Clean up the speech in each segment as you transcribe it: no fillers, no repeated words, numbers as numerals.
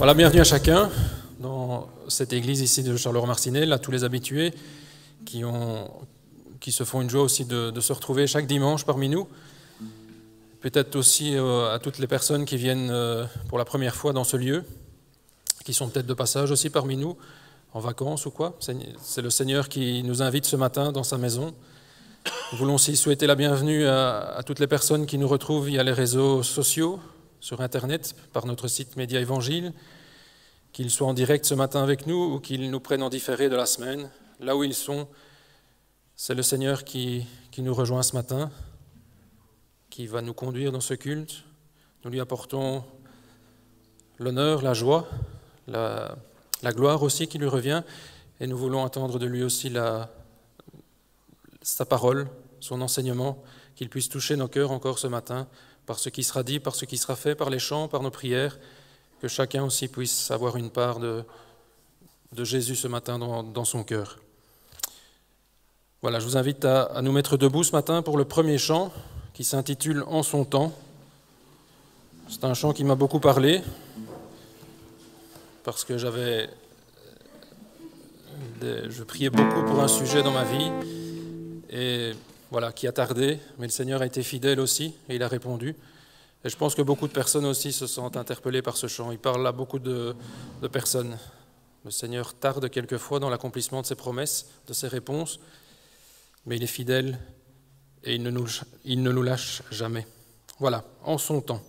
Voilà, bienvenue à chacun dans cette église ici de Charleroi-Marcinelle, à tous les habitués qui se font une joie aussi de se retrouver chaque dimanche parmi nous. Peut-être aussi à toutes les personnes qui viennent pour la première fois dans ce lieu, qui sont peut-être de passage aussi parmi nous, en vacances ou quoi. C'est le Seigneur qui nous invite ce matin dans sa maison. Nous voulons aussi souhaiter la bienvenue à toutes les personnes qui nous retrouvent via les réseaux sociaux, sur Internet, par notre site Média Évangile, qu'ils soient en direct ce matin avec nous ou qu'ils nous prennent en différé de la semaine. Là où ils sont, c'est le Seigneur qui nous rejoint ce matin, qui va nous conduire dans ce culte. Nous lui apportons l'honneur, la joie, la gloire aussi qui lui revient, et nous voulons attendre de lui aussi sa parole, son enseignement, qu'il puisse toucher nos cœurs encore ce matin, par ce qui sera dit, par ce qui sera fait, par les chants, par nos prières, que chacun aussi puisse avoir une part de Jésus ce matin dans son cœur. Voilà, je vous invite à nous mettre debout ce matin pour le premier chant qui s'intitule « En son temps ». C'est un chant qui m'a beaucoup parlé parce que je priais beaucoup pour un sujet dans ma vie et voilà, qui a tardé, mais le Seigneur a été fidèle aussi et il a répondu. Et je pense que beaucoup de personnes aussi se sentent interpellées par ce chant. Il parle à beaucoup de personnes. Le Seigneur tarde quelquefois dans l'accomplissement de ses promesses, de ses réponses, mais il est fidèle et il ne nous lâche jamais. Voilà, en son temps.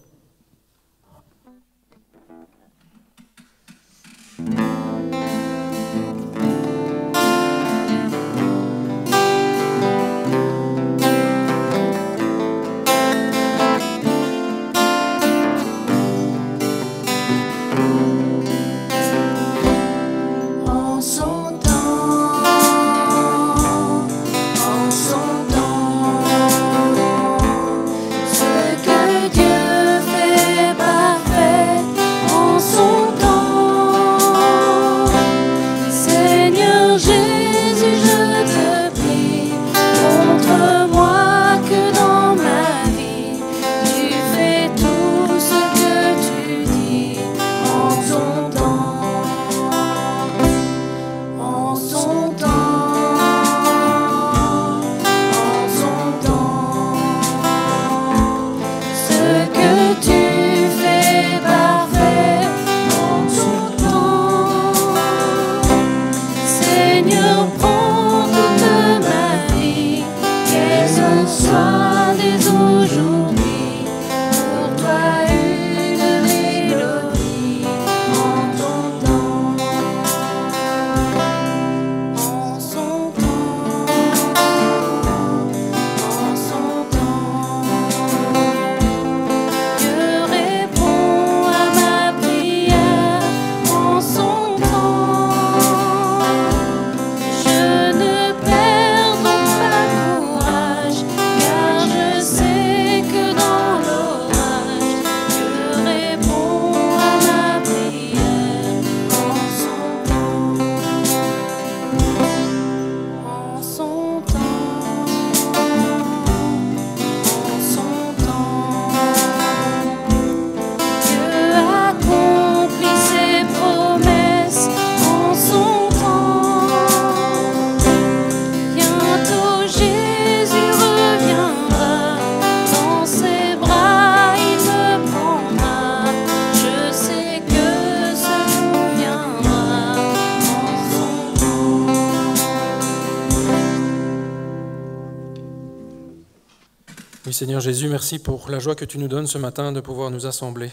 Seigneur Jésus, merci pour la joie que tu nous donnes ce matin de pouvoir nous assembler.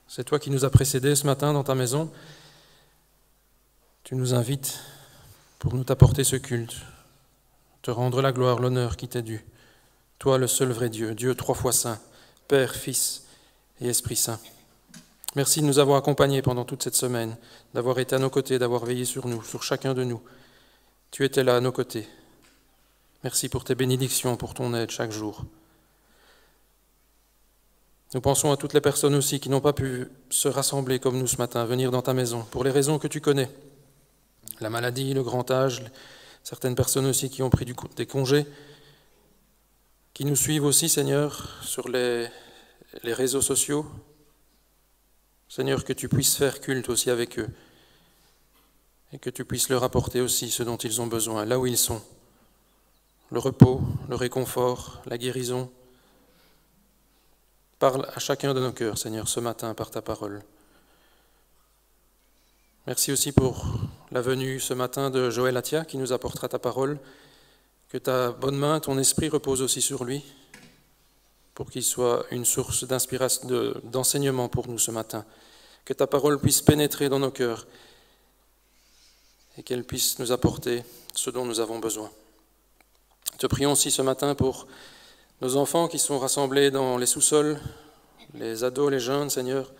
C'est toi qui nous as précédés ce matin dans ta maison. Tu nous invites pour nous t'apporter ce culte, te rendre la gloire, l'honneur qui t'est dû. Toi, le seul vrai Dieu, Dieu trois fois saint, Père, Fils et Esprit Saint. Merci de nous avoir accompagnés pendant toute cette semaine, d'avoir été à nos côtés, d'avoir veillé sur nous, sur chacun de nous. Tu étais là à nos côtés. Merci pour tes bénédictions, pour ton aide chaque jour. Nous pensons à toutes les personnes aussi qui n'ont pas pu se rassembler comme nous ce matin, venir dans ta maison, pour les raisons que tu connais. La maladie, le grand âge, certaines personnes aussi qui ont pris des congés, qui nous suivent aussi, Seigneur, sur les réseaux sociaux, Seigneur, que tu puisses faire culte aussi avec eux et que tu puisses leur apporter aussi ce dont ils ont besoin, là où ils sont. Le repos, le réconfort, la guérison. Parle à chacun de nos cœurs, Seigneur, ce matin par ta parole. Merci aussi pour la venue ce matin de Joël Atia qui nous apportera ta parole. Que ta bonne main, ton esprit repose aussi sur lui pour qu'il soit une source d'inspiration, d'enseignement pour nous ce matin. Que ta parole puisse pénétrer dans nos cœurs et qu'elle puisse nous apporter ce dont nous avons besoin. Te prions aussi ce matin pour nos enfants qui sont rassemblés dans les sous-sols, les ados, les jeunes, Seigneur,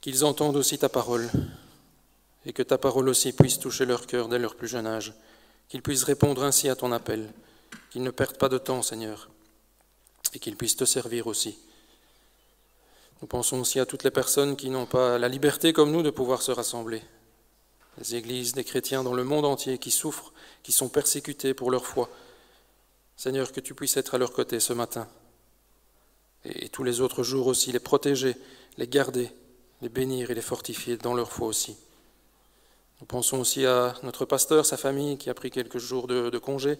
qu'ils entendent aussi ta parole et que ta parole aussi puisse toucher leur cœur dès leur plus jeune âge, qu'ils puissent répondre ainsi à ton appel, qu'ils ne perdent pas de temps, Seigneur, et qu'ils puissent te servir aussi. Nous pensons aussi à toutes les personnes qui n'ont pas la liberté comme nous de pouvoir se rassembler, les églises, des chrétiens dans le monde entier qui souffrent, qui sont persécutés pour leur foi. Seigneur, que tu puisses être à leur côté ce matin et tous les autres jours aussi, les protéger, les garder, les bénir et les fortifier dans leur foi aussi. Nous pensons aussi à notre pasteur, sa famille qui a pris quelques jours de congé.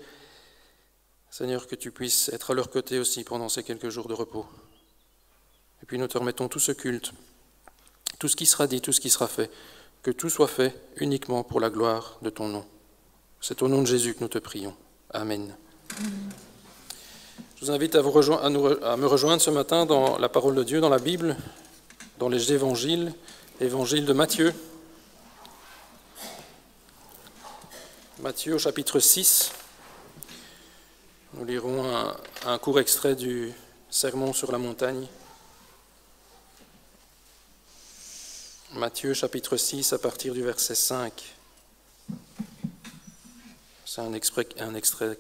Seigneur, que tu puisses être à leur côté aussi pendant ces quelques jours de repos. Et puis nous te remettons tout ce culte, tout ce qui sera dit, tout ce qui sera fait, que tout soit fait uniquement pour la gloire de ton nom. C'est au nom de Jésus que nous te prions. Amen. Je vous invite à me rejoindre ce matin dans la parole de Dieu, dans la Bible, dans les évangiles, l'évangile de Matthieu. Matthieu au chapitre 6. Nous lirons un court extrait du Sermon sur la montagne. Matthieu chapitre 6 à partir du verset 5. C'est un extrait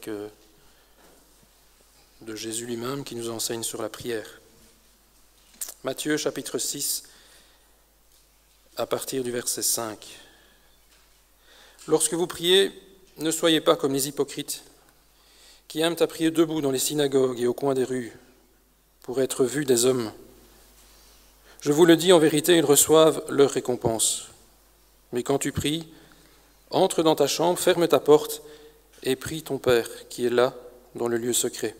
de Jésus lui-même qui nous enseigne sur la prière. Matthieu chapitre 6 à partir du verset 5. Lorsque vous priez, ne soyez pas comme les hypocrites qui aiment à prier debout dans les synagogues et au coin des rues pour être vus des hommes. Je vous le dis, en vérité, ils reçoivent leur récompense. Mais quand tu pries, entre dans ta chambre, ferme ta porte et prie ton Père qui est là dans le lieu secret.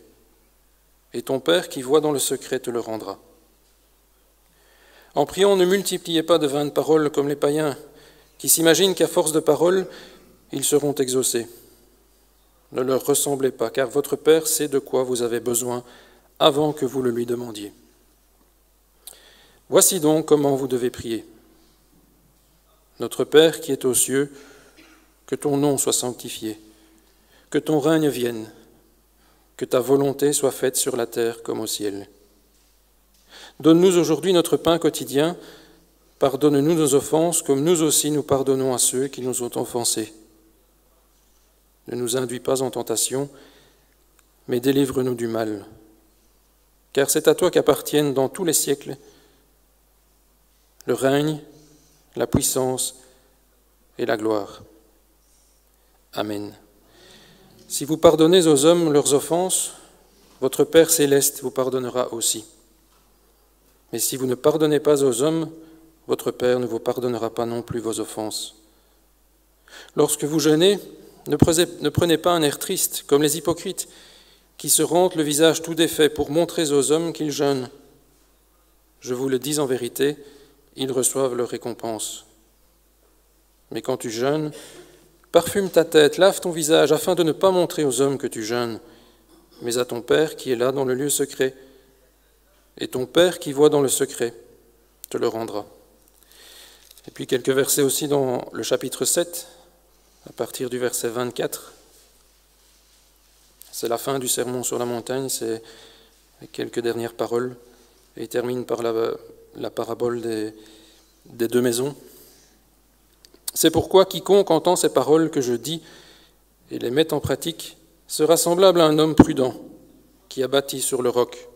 Et ton Père qui voit dans le secret te le rendra. En priant, ne multipliez pas de vaines paroles comme les païens qui s'imaginent qu'à force de paroles, ils seront exaucés. Ne leur ressemblez pas, car votre Père sait de quoi vous avez besoin avant que vous le lui demandiez. Voici donc comment vous devez prier. Notre Père qui est aux cieux, que ton nom soit sanctifié, que ton règne vienne, que ta volonté soit faite sur la terre comme au ciel. Donne-nous aujourd'hui notre pain quotidien, pardonne-nous nos offenses comme nous aussi nous pardonnons à ceux qui nous ont offensés. Ne nous induis pas en tentation, mais délivre-nous du mal. Car c'est à toi qu'appartiennent dans tous les siècles le règne, la puissance et la gloire. Amen. Si vous pardonnez aux hommes leurs offenses, votre Père céleste vous pardonnera aussi. Mais si vous ne pardonnez pas aux hommes, votre Père ne vous pardonnera pas non plus vos offenses. Lorsque vous jeûnez, ne prenez pas un air triste, comme les hypocrites, qui se rendent le visage tout défait pour montrer aux hommes qu'ils jeûnent. Je vous le dis en vérité, ils reçoivent leur récompense. Mais quand tu jeûnes, parfume ta tête, lave ton visage, afin de ne pas montrer aux hommes que tu jeûnes, mais à ton Père qui est là dans le lieu secret. Et ton Père qui voit dans le secret te le rendra. Et puis quelques versets aussi dans le chapitre 7, à partir du verset 24. C'est la fin du sermon sur la montagne, c'est quelques dernières paroles, et il termine par la parabole des deux maisons. C'est pourquoi quiconque entend ces paroles que je dis et les met en pratique sera semblable à un homme prudent qui a bâti sur le roc.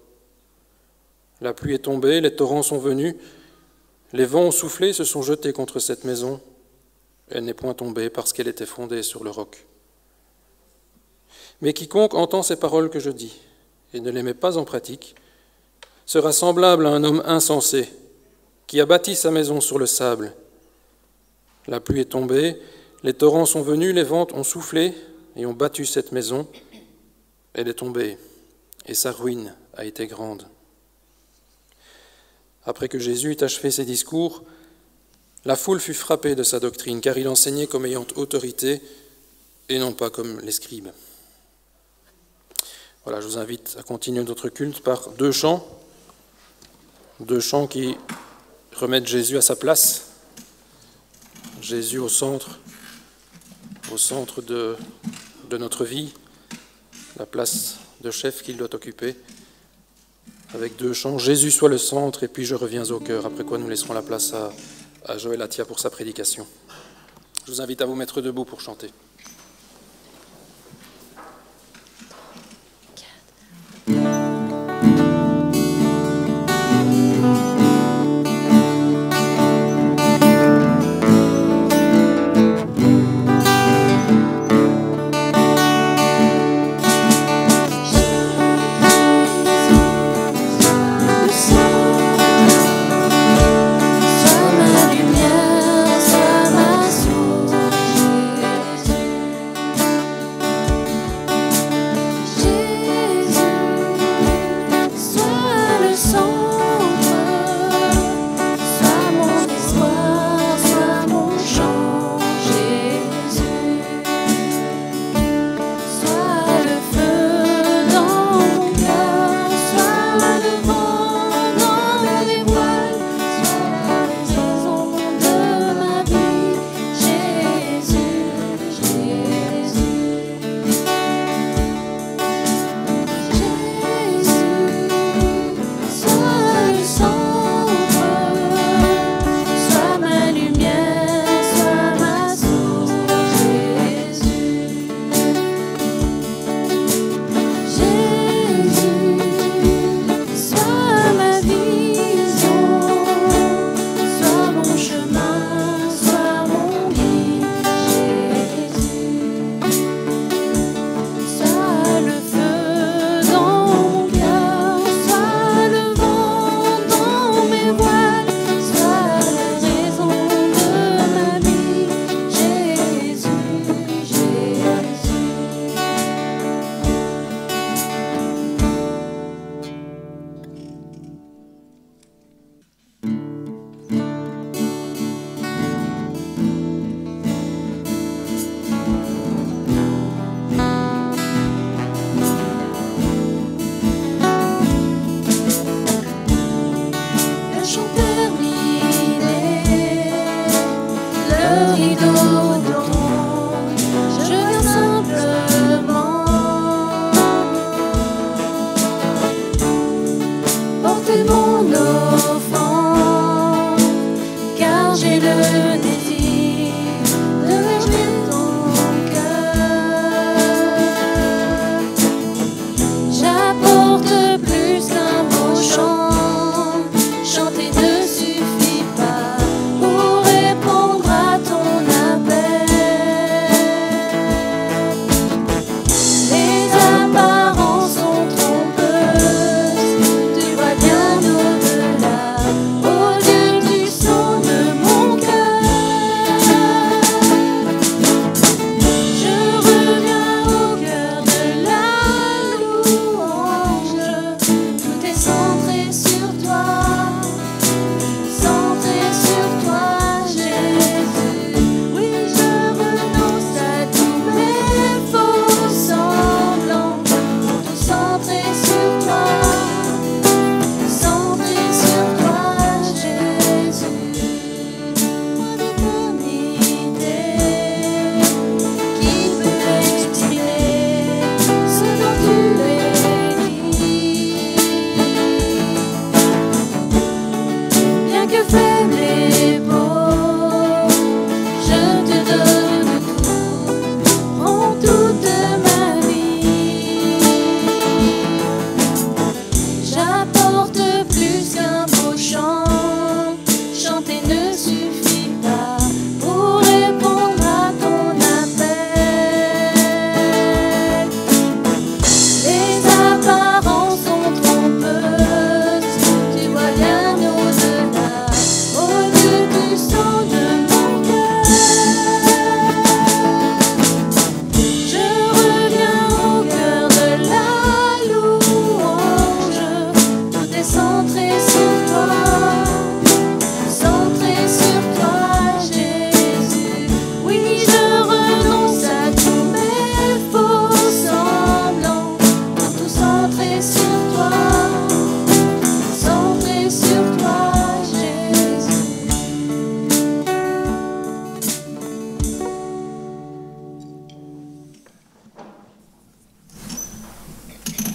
La pluie est tombée, les torrents sont venus, les vents ont soufflé, se sont jetés contre cette maison. Elle n'est point tombée parce qu'elle était fondée sur le roc. Mais quiconque entend ces paroles que je dis et ne les met pas en pratique sera semblable à un homme insensé qui a bâti sa maison sur le sable. La pluie est tombée, les torrents sont venus, les vents ont soufflé et ont battu cette maison. Elle est tombée et sa ruine a été grande. » Après que Jésus eut achevé ses discours, la foule fut frappée de sa doctrine, car il enseignait comme ayant autorité et non pas comme les scribes. Voilà, je vous invite à continuer notre culte par deux chants qui remettent Jésus à sa place, Jésus au centre de notre vie, la place de chef qu'il doit occuper, avec deux chants, Jésus soit le centre et puis je reviens au cœur, après quoi nous laisserons la place à Joël Attia pour sa prédication. Je vous invite à vous mettre debout pour chanter. Sois ma lumière, sois ma source.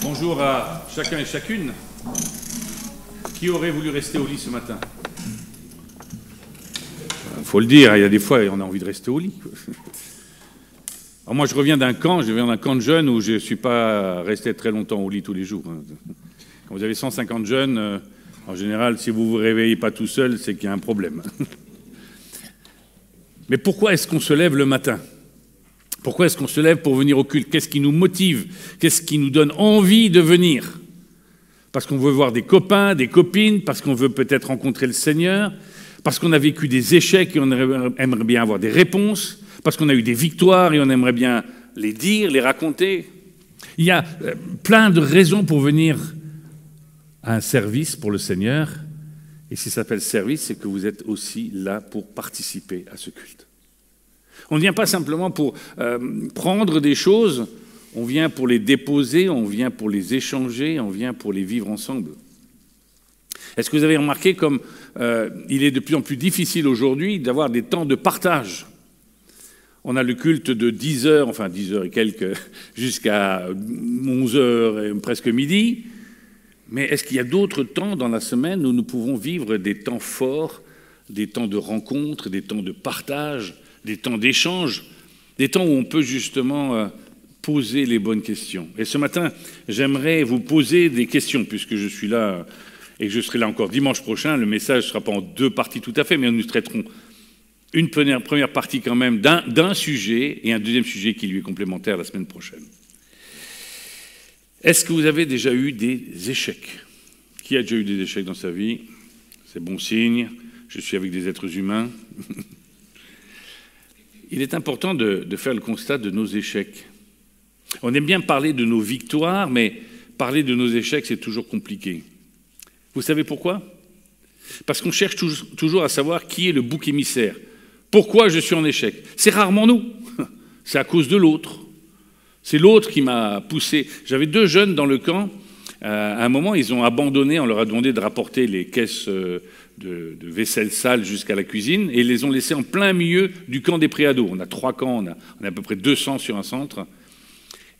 Bonjour à chacun et chacune. Qui aurait voulu rester au lit ce matin? Il faut le dire, il y a des fois, on a envie de rester au lit. Alors moi, je viens d'un camp de jeunes où je ne suis pas resté très longtemps au lit tous les jours. Quand vous avez 150 jeunes, en général, si vous ne vous réveillez pas tout seul, c'est qu'il y a un problème. Mais pourquoi est-ce qu'on se lève le matin? Pourquoi est-ce qu'on se lève pour venir au culte? Qu'est-ce qui nous motive? Qu'est-ce qui nous donne envie de venir? Parce qu'on veut voir des copains, des copines, parce qu'on veut peut-être rencontrer le Seigneur, parce qu'on a vécu des échecs et on aimerait bien avoir des réponses, parce qu'on a eu des victoires et on aimerait bien les dire, les raconter. Il y a plein de raisons pour venir à un service pour le Seigneur. Et si ça s'appelle service, c'est que vous êtes aussi là pour participer à ce culte. On ne vient pas simplement pour prendre des choses, on vient pour les déposer, on vient pour les échanger, on vient pour les vivre ensemble. Est-ce que vous avez remarqué comme il est de plus en plus difficile aujourd'hui d'avoir des temps de partage? On a le culte de 10 heures, enfin 10 heures et quelques, jusqu'à 11 heures et presque midi. Mais est-ce qu'il y a d'autres temps dans la semaine où nous pouvons vivre des temps forts, des temps de rencontre, des temps de partage, des temps d'échange, des temps où on peut justement poser les bonnes questions? Et ce matin, j'aimerais vous poser des questions, puisque je suis là et que je serai là encore dimanche prochain. Le message ne sera pas en deux parties tout à fait, mais nous traiterons une première partie quand même d'un sujet et un deuxième sujet qui lui est complémentaire la semaine prochaine. Est-ce que vous avez déjà eu des échecs? Qui a déjà eu des échecs dans sa vie? C'est bon signe, je suis avec des êtres humains. Il est important de faire le constat de nos échecs. On aime bien parler de nos victoires, mais parler de nos échecs, c'est toujours compliqué. Vous savez pourquoi? Parce qu'on cherche toujours à savoir qui est le bouc émissaire. Pourquoi je suis en échec? C'est rarement nous, c'est à cause de l'autre. C'est l'autre qui m'a poussé. J'avais 2 jeunes dans le camp. À un moment, ils ont abandonné. On leur a demandé de rapporter les caisses de vaisselle sale jusqu'à la cuisine et ils les ont laissés en plein milieu du camp des préados. On a 3 camps, on a à peu près 200 sur un centre.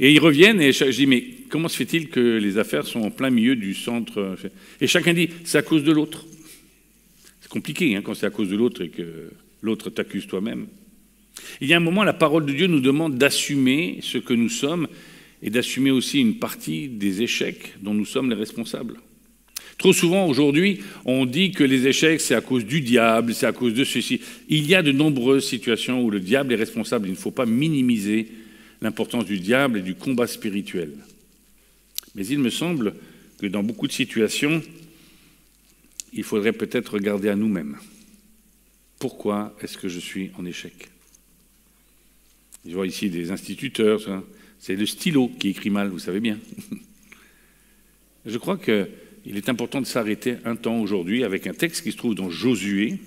Et ils reviennent et je dis, mais comment se fait-il que les affaires sont en plein milieu du centre? Et chacun dit, c'est à cause de l'autre. C'est compliqué quand c'est à cause de l'autre et que l'autre t'accuse toi-même. Il y a un moment, la parole de Dieu nous demande d'assumer ce que nous sommes et d'assumer aussi une partie des échecs dont nous sommes les responsables. Trop souvent, aujourd'hui, on dit que les échecs, c'est à cause du diable, c'est à cause de ceci. Il y a de nombreuses situations où le diable est responsable. Il ne faut pas minimiser l'importance du diable et du combat spirituel. Mais il me semble que dans beaucoup de situations, il faudrait peut-être regarder à nous-mêmes. Pourquoi est-ce que je suis en échec? Je vois ici des instituteurs, c'est le stylo qui écrit mal, vous savez bien. Je crois qu'il est important de s'arrêter un temps aujourd'hui avec un texte qui se trouve dans Josué,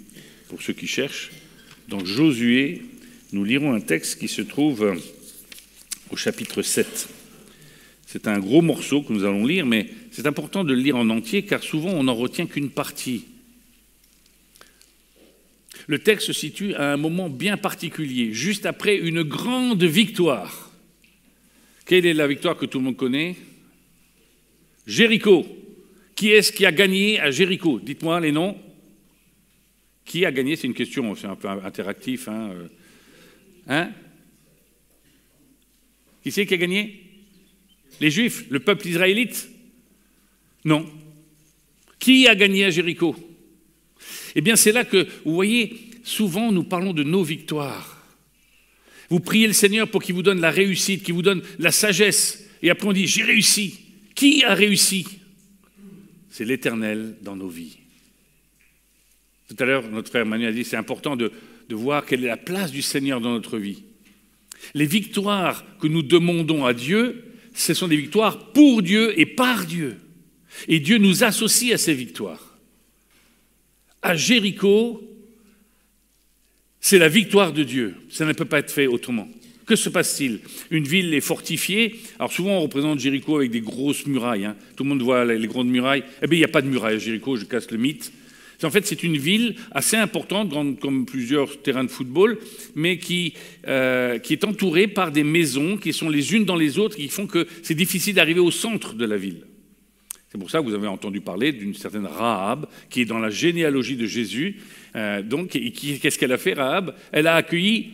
pour ceux qui cherchent. Dans Josué, nous lirons un texte qui se trouve au chapitre 7. C'est un gros morceau que nous allons lire, mais c'est important de le lire en entier, car souvent on n'en retient qu'une partie. Le texte se situe à un moment bien particulier, juste après une grande victoire. Quelle est la victoire que tout le monde connaît? Jéricho. Qui est-ce qui a gagné à Jéricho? Dites-moi les noms. Qui a gagné? C'est une question, c'est un peu interactif. Qui c'est qui a gagné? Les Juifs, le peuple israélite? Non. Qui a gagné à Jéricho? Eh bien, c'est là que, vous voyez, souvent nous parlons de nos victoires. Vous priez le Seigneur pour qu'il vous donne la réussite, qu'il vous donne la sagesse. Et après on dit, j'ai réussi. Qui a réussi? C'est l'Éternel dans nos vies. Tout à l'heure, notre frère Manuel a dit, c'est important de voir quelle est la place du Seigneur dans notre vie. Les victoires que nous demandons à Dieu, ce sont des victoires pour Dieu et par Dieu. Et Dieu nous associe à ces victoires. À Jéricho, c'est la victoire de Dieu. Ça ne peut pas être fait autrement. Que se passe-t-il? Une ville est fortifiée. Alors souvent, on représente Jéricho avec des grosses murailles. Tout le monde voit les grandes murailles. Eh bien, il n'y a pas de muraille à Jéricho, je casse le mythe. En fait, c'est une ville assez importante, grande comme plusieurs terrains de football, mais qui est entourée par des maisons qui sont les unes dans les autres, qui font que c'est difficile d'arriver au centre de la ville. C'est pour ça que vous avez entendu parler d'une certaine Rahab, qui est dans la généalogie de Jésus. Qu'est-ce qu'elle a fait, Rahab? Elle a accueilli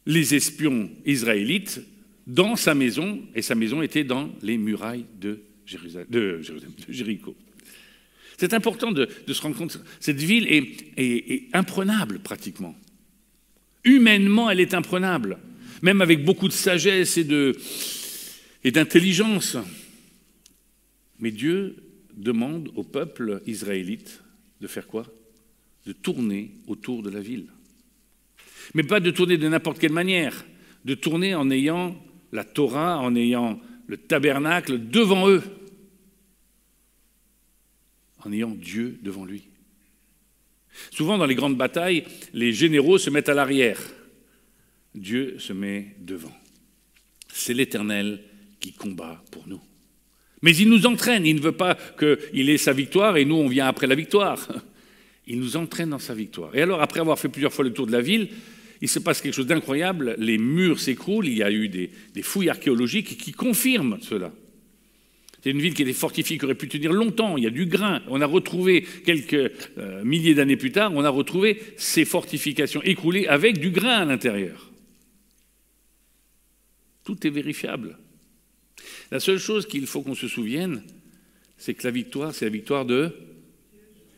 les espions israélites dans sa maison, et sa maison était dans les murailles de Jéricho. C'est important de se rendre compte. Cette ville est imprenable, pratiquement. Humainement, elle est imprenable, même avec beaucoup de sagesse et d'intelligence. Mais Dieu demande au peuple israélite de faire quoi? De tourner autour de la ville. Mais pas de tourner de n'importe quelle manière, de tourner en ayant la Torah, en ayant le tabernacle devant eux, en ayant Dieu devant lui. Souvent, dans les grandes batailles, les généraux se mettent à l'arrière. Dieu se met devant. C'est l'Éternel qui combat pour nous. Mais il nous entraîne. Il ne veut pas qu'il ait sa victoire et nous, on vient après la victoire. Il nous entraîne dans sa victoire. Et alors, après avoir fait plusieurs fois le tour de la ville, il se passe quelque chose d'incroyable. Les murs s'écroulent. Il y a eu des fouilles archéologiques qui confirment cela. C'est une ville qui était fortifiée, qui aurait pu tenir longtemps. Il y a du grain. On a retrouvé, quelques milliers d'années plus tard, on a retrouvé ces fortifications écroulées avec du grain à l'intérieur. Tout est vérifiable. La seule chose qu'il faut qu'on se souvienne, c'est que la victoire, c'est la victoire de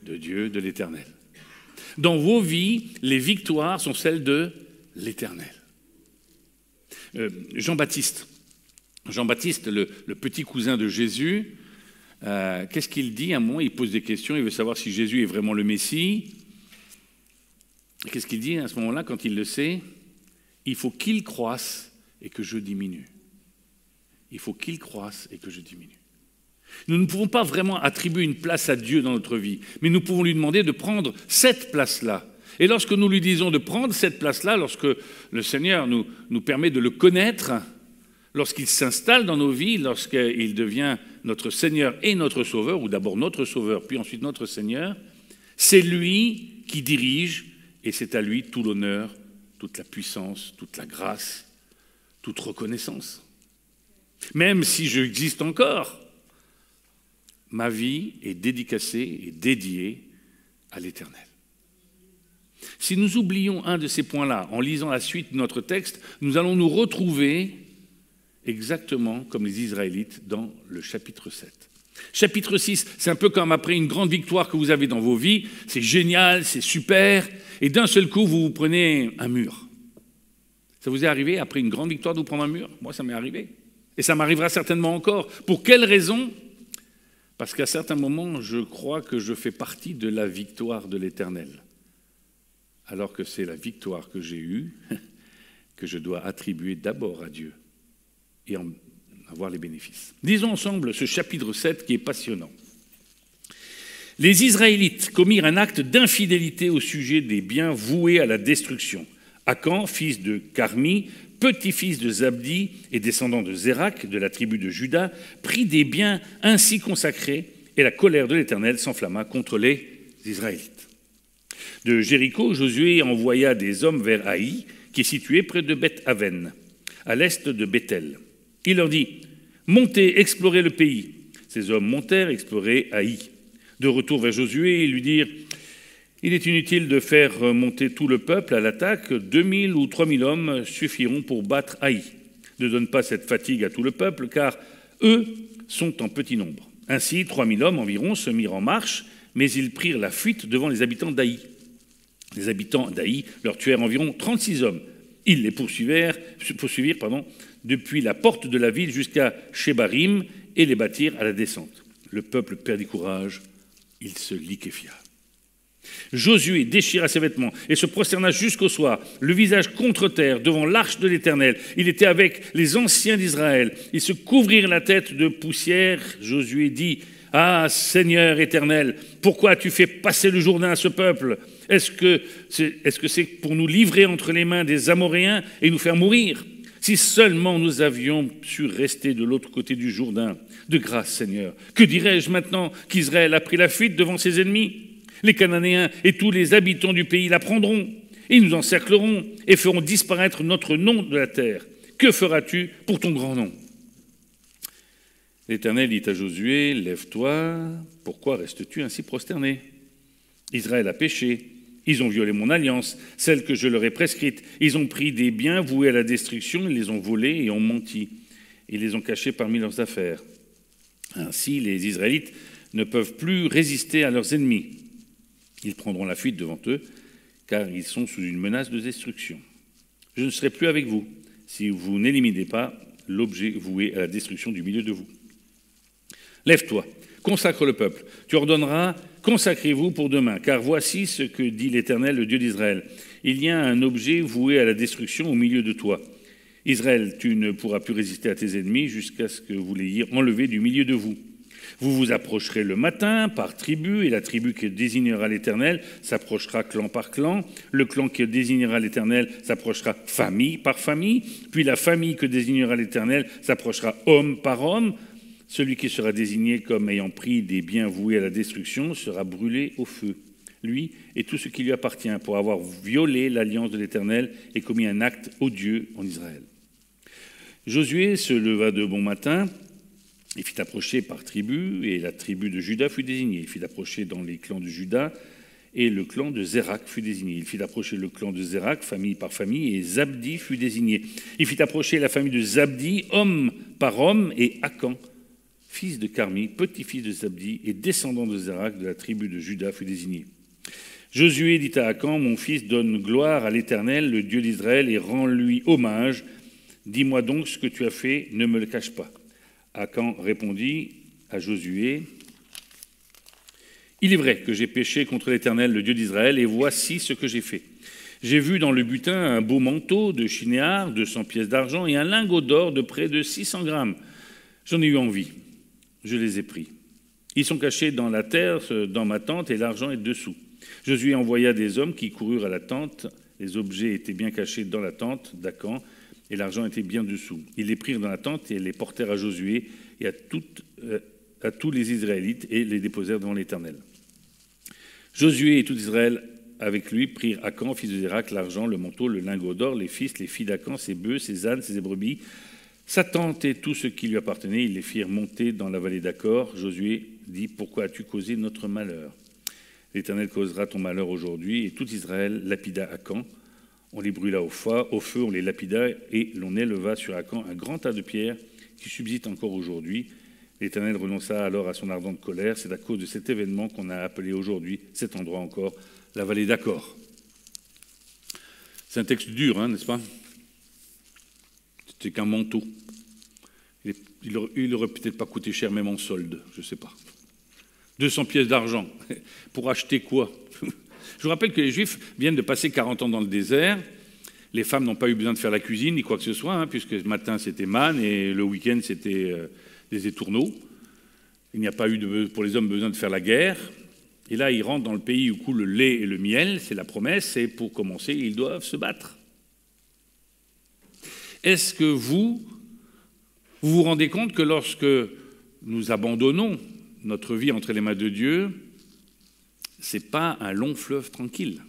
Dieu, de l'Éternel. Dans vos vies, les victoires sont celles de l'Éternel. Jean-Baptiste, le petit cousin de Jésus, qu'est-ce qu'il dit à un moment? Il pose des questions, il veut savoir si Jésus est vraiment le Messie. Qu'est-ce qu'il dit à ce moment-là quand il le sait? Il faut qu'il croisse et que je diminue. Il faut qu'il croisse et que je diminue. Nous ne pouvons pas vraiment attribuer une place à Dieu dans notre vie, mais nous pouvons lui demander de prendre cette place-là. Et lorsque nous lui disons de prendre cette place-là, lorsque le Seigneur nous permet de le connaître, lorsqu'il s'installe dans nos vies, lorsqu'il devient notre Seigneur et notre Sauveur, ou d'abord notre Sauveur, puis ensuite notre Seigneur, c'est lui qui dirige, et c'est à lui tout l'honneur, toute la puissance, toute la grâce, toute reconnaissance. Même si j'existe encore, ma vie est dédicacée et dédiée à l'Éternel. Si nous oublions un de ces points-là, en lisant la suite de notre texte, nous allons nous retrouver exactement comme les Israélites dans le chapitre 7. Chapitre 6, c'est un peu comme après une grande victoire que vous avez dans vos vies. C'est génial, c'est super, et d'un seul coup, vous prenez un mur. Ça vous est arrivé, après une grande victoire, de vous prendre un mur? Moi, ça m'est arrivé. Et ça m'arrivera certainement encore. Pour quelle raison? Parce qu'à certains moments, je crois que je fais partie de la victoire de l'Éternel. Alors que c'est la victoire que j'ai eue que je dois attribuer d'abord à Dieu et en avoir les bénéfices. Lisons ensemble ce chapitre 7 qui est passionnant. Les Israélites commirent un acte d'infidélité au sujet des biens voués à la destruction. Akan, fils de Carmi, petit-fils de Zabdi et descendant de Zérak, de la tribu de Juda, prit des biens ainsi consacrés, et la colère de l'Éternel s'enflamma contre les Israélites. De Jéricho, Josué envoya des hommes vers Haï, qui est situé près de Beth-Aven, à l'est de Béthel. Il leur dit « Montez, explorez le pays ». Ces hommes montèrent explorer Haï. De retour vers Josué, ils lui dirent « Il est inutile de faire monter tout le peuple à l'attaque. 2000 ou 3000 hommes suffiront pour battre Haï. Ne donne pas cette fatigue à tout le peuple, car eux sont en petit nombre. » Ainsi, 3000 hommes environ se mirent en marche, mais ils prirent la fuite devant les habitants d'Haï. Les habitants d'Haï leur tuèrent environ 36 hommes. Ils les poursuivirent depuis la porte de la ville jusqu'à Shebarim et les battirent à la descente. Le peuple perdit courage, il se liquéfia. Josué déchira ses vêtements et se prosterna jusqu'au soir, le visage contre terre, devant l'arche de l'Éternel. Il était avec les anciens d'Israël. Ils se couvrirent la tête de poussière. Josué dit « Ah, Seigneur éternel, pourquoi as-tu fait passer le Jourdain à ce peuple ? Est-ce que c'est pour nous livrer entre les mains des Amoréens et nous faire mourir ? Si seulement nous avions su rester de l'autre côté du Jourdain. De grâce, Seigneur. Que dirais-je maintenant qu'Israël a pris la fuite devant ses ennemis ? Les Cananéens et tous les habitants du pays la prendront. Ils nous encercleront et feront disparaître notre nom de la terre. Que feras-tu pour ton grand nom ? L'Éternel dit à Josué, « Lève-toi, pourquoi restes-tu ainsi prosterné ? Israël a péché, ils ont violé mon alliance, celle que je leur ai prescrite. Ils ont pris des biens voués à la destruction, ils les ont volés et ont menti. Ils les ont cachés parmi leurs affaires. Ainsi, les Israélites ne peuvent plus résister à leurs ennemis. Ils prendront la fuite devant eux, car ils sont sous une menace de destruction. Je ne serai plus avec vous si vous n'éliminez pas l'objet voué à la destruction du milieu de vous. Lève-toi, consacre le peuple. Tu ordonneras, consacrez-vous pour demain, car voici ce que dit l'Éternel, le Dieu d'Israël. Il y a un objet voué à la destruction au milieu de toi. Israël, tu ne pourras plus résister à tes ennemis jusqu'à ce que vous l'ayez enlevé du milieu de vous. Vous vous approcherez le matin par tribu, et la tribu que désignera l'Éternel s'approchera clan par clan. Le clan que désignera l'Éternel s'approchera famille par famille. Puis la famille que désignera l'Éternel s'approchera homme par homme. Celui qui sera désigné comme ayant pris des biens voués à la destruction sera brûlé au feu, lui et tout ce qui lui appartient, pour avoir violé l'alliance de l'Éternel et commis un acte odieux en Israël. Josué se leva de bon matin et fit approcher par tribu, et la tribu de Juda fut désignée. Il fit approcher dans les clans de Juda, et le clan de Zérak fut désigné. Il fit approcher le clan de Zérak, famille par famille, et Zabdi fut désigné. Il fit approcher la famille de Zabdi, homme par homme, et Akan, fils de Carmi, petit-fils de Zabdi et descendant de Zérak de la tribu de Juda, fut désigné. Josué dit à Akan, « Mon fils, donne gloire à l'Éternel, le Dieu d'Israël, et rends-lui hommage. Dis-moi donc ce que tu as fait, ne me le cache pas. » Akan répondit à Josué, « Il est vrai que j'ai péché contre l'Éternel, le Dieu d'Israël, et voici ce que j'ai fait. J'ai vu dans le butin un beau manteau de chinéar, 200 pièces d'argent, et un lingot d'or de près de 600 grammes. J'en ai eu envie. Je les ai pris. Ils sont cachés dans la terre, dans ma tente, et l'argent est dessous. Josué envoya des hommes qui coururent à la tente. Les objets étaient bien cachés dans la tente d'Akan, et l'argent était bien dessous. Ils les prirent dans la tente et les portèrent à Josué et à tous les Israélites et les déposèrent devant l'Éternel. Josué et tout Israël avec lui prirent Akan, fils de Zérak, l'argent, le manteau, le lingot d'or, les filles d'Akan, ses bœufs, ses ânes, ses brebis, sa tente et tout ce qui lui appartenait. Ils les firent monter dans la vallée d'Acor. Josué dit, « Pourquoi as-tu causé notre malheur ? L'Éternel causera ton malheur aujourd'hui. » Et tout Israël lapida Akan. On les brûla au feu, on les lapida, et l'on éleva sur Akan un grand tas de pierres qui subsiste encore aujourd'hui. L'Éternel renonça alors à son ardente colère. C'est à cause de cet événement qu'on a appelé aujourd'hui cet endroit encore la vallée d'Acor. C'est un texte dur, n'est-ce pas ? C'était qu'un manteau. Il aurait peut-être pas coûté cher, même en solde, je ne sais pas. 200 pièces d'argent. Pour acheter quoi ? Je vous rappelle que les Juifs viennent de passer 40 ans dans le désert. Les femmes n'ont pas eu besoin de faire la cuisine ni quoi que ce soit, puisque le matin c'était manne et le week-end c'était des étourneaux. Il n'y a pas eu pour les hommes besoin de faire la guerre. Et là, ils rentrent dans le pays où coule le lait et le miel, c'est la promesse, et pour commencer, ils doivent se battre. Est-ce que vous vous rendez compte que lorsque nous abandonnons notre vie entre les mains de Dieu, ce n'est pas un long fleuve tranquille.